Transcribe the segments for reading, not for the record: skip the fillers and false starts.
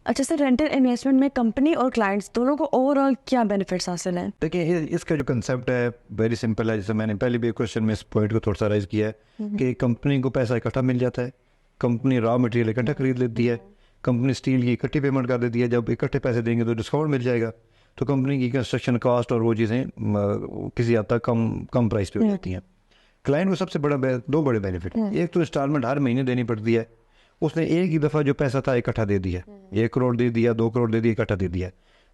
अच्छा sir, rental investment में company और क्लाइंट्स दोनों को ओवरऑल क्या बेनिफिट्स हासिल हैं? देखिए इसका जो कंसेप्ट है वेरी सिंपल है। जैसे मैंने पहले भी क्वेश्चन में इस पॉइंट को थोड़ा सा राइज किया है कि कंपनी को पैसा इकट्ठा मिल जाता है, कंपनी रॉ मटेरियल इकट्ठा खरीद लेती है, कंपनी स्टील की इकट्ठी पेमेंट कर देती है। जब इकट्ठे पैसे देंगे तो डिस्काउंट मिल जाएगा, तो कंपनी की कंस्ट्रक्शन कॉस्ट और वो चीज़ें किसी हद तक कम कम प्राइस पे हो जाती हैं। क्लाइंट को सबसे बड़ा दो बड़े बेनिफिट, एक तो इंस्टॉलमेंट हर महीने देनी पड़ती है, उसने एक ही दफ़ा जो पैसा था इकट्ठा दे दिया, 1 करोड़ दे दिया, 2 करोड़ दे दिया, इकट्ठा दे दिया।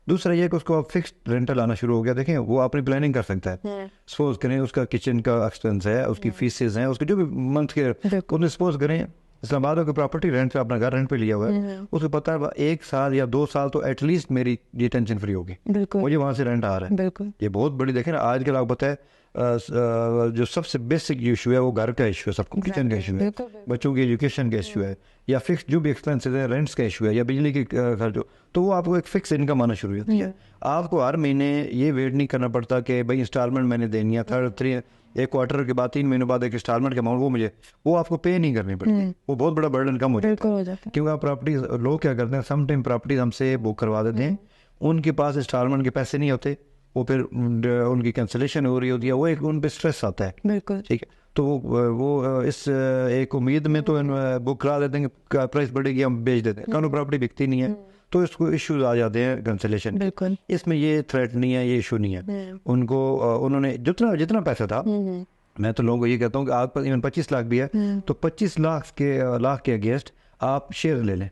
दूसरा ये कि उसको अब फिक्स्ड रेंटल आना शुरू हो गया। देखें वो अपनी प्लानिंग कर सकता है। सपोज करें उसका किचन का एक्सपेंस है, उसकी फीसेज हैं, उसके जो भी मंथ के, उन्हें सपोज करें इस्लामाबाद की प्रॉपर्टी रेंट पे, अपना घर रेंट पे लिया हुआ है, उसको पता है 1 साल या 2 साल तो एटलीस्ट मेरी ये टेंशन फ्री होगी, मुझे वहाँ से रेंट आ रहा है। ये बहुत बड़ी, देखें ना आज कल आपको पता है जो सबसे बेसिक इशू है वो घर का इशू है, सबको किचन का इशू है, बच्चों की एजुकेशन का इशू है, या फिक्स जो भी एक्सपेंसेस है, रेंट्स का इशू है, या बिजली की खर्च हो, तो वो आपको एक फिक्स इनकम आना शुरू होती है। आपको हर महीने ये वेट नहीं करना पड़ता कि भाई इंस्टॉलमेंट मैंने देनी है, एक क्वार्टर के बाद 3 महीनों बाद एक इंस्टॉलमेंट के अमाउंट वो आपको पे नहीं करनी पड़ती। वो बहुत बड़ा बर्डन कम हो जाता है। क्योंकि आप प्रॉपर्टी, लोग क्या करते हैं, सम टाइम प्रॉपर्टीज हमसे बुक करवा देते हैं, उनके पास इंस्टॉलमेंट के पैसे नहीं होते, वो फिर उनकी कैंसिलेशन हो रही होती है, वो एक उन पे स्ट्रेस आता है। बिल्कुल ठीक है, तो वो इस एक उम्मीद में तो बुक करा देते हैं कि प्राइस बढ़ेगी, हम बेच देते हैं, कानून प्रॉपर्टी बिकती नहीं है, तो इसको इश्यूज आ जाते हैं कैंसिलेशन। बिल्कुल, इसमें ये थ्रेट नहीं है, ये इशू नहीं है। उनको उन्होंने जितना जितना पैसा था, मैं तो लोगों को ये कहता हूँ कि आप इवन 25 लाख भी है तो 25 लाख के अगेंस्ट आप शेयर ले लें,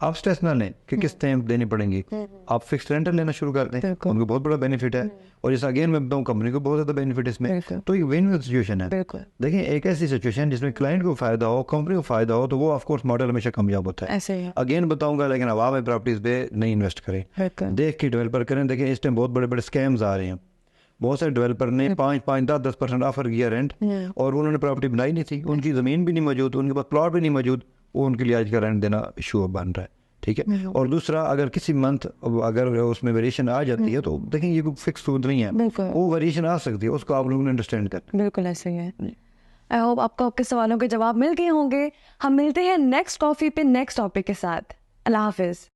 आप स्ट्रेस ना लें कि किस्तें देनी पड़ेंगी, आप फिक्स रेंटल लेना शुरू कर दें, उनको बहुत बड़ा बेनिफिट है। और इस अगेन मैं बताऊँ कंपनी को बहुत ज़्यादा बेनिफिट इसमें, तो ये विन विन सिचुएशन है। देखिए एक ऐसी सिचुएशन जिसमें क्लाइंट को फायदा हो, कंपनी को फायदा हो, तो वो ऑफ कोर्स मॉडल हमेशा कामयाब होता है। अगेन बताऊंगा, लेकिन अवाम में प्रॉपर्टीज पे नहीं इन्वेस्ट करें, देख के डेवलपर करें। देखिए इस टाइम बहुत बड़े बड़े स्कैम्स आ रहे हैं, बहुत सारे डेवलपर ने 5-5, 10% ऑफर किया रेंट, और उन्होंने प्रॉपर्टी बनाई नहीं थी, उनकी ज़मीन भी नहीं मौजूद, उनके पास प्लॉट भी नहीं मौजूद, वो उनके लिए आज का रेंट देना इशू बन रहा है। ठीक है, और दूसरा अगर किसी मंथ अगर उसमें वेरिएशन आ जाती है, तो देखें ये कोई फिक्स सूद नहीं है, वो वेरिएशन आ सकती है, उसको आप लोगों ने अंडरस्टैंड करना। बिल्कुल ऐसे ही है। आई होप आपको आपके सवालों के जवाब मिल गए होंगे। हम मिलते हैं नेक्स्ट कॉफ़ी पे नेक्स्ट टॉपिक के साथ। अल्लाह हाफिज़।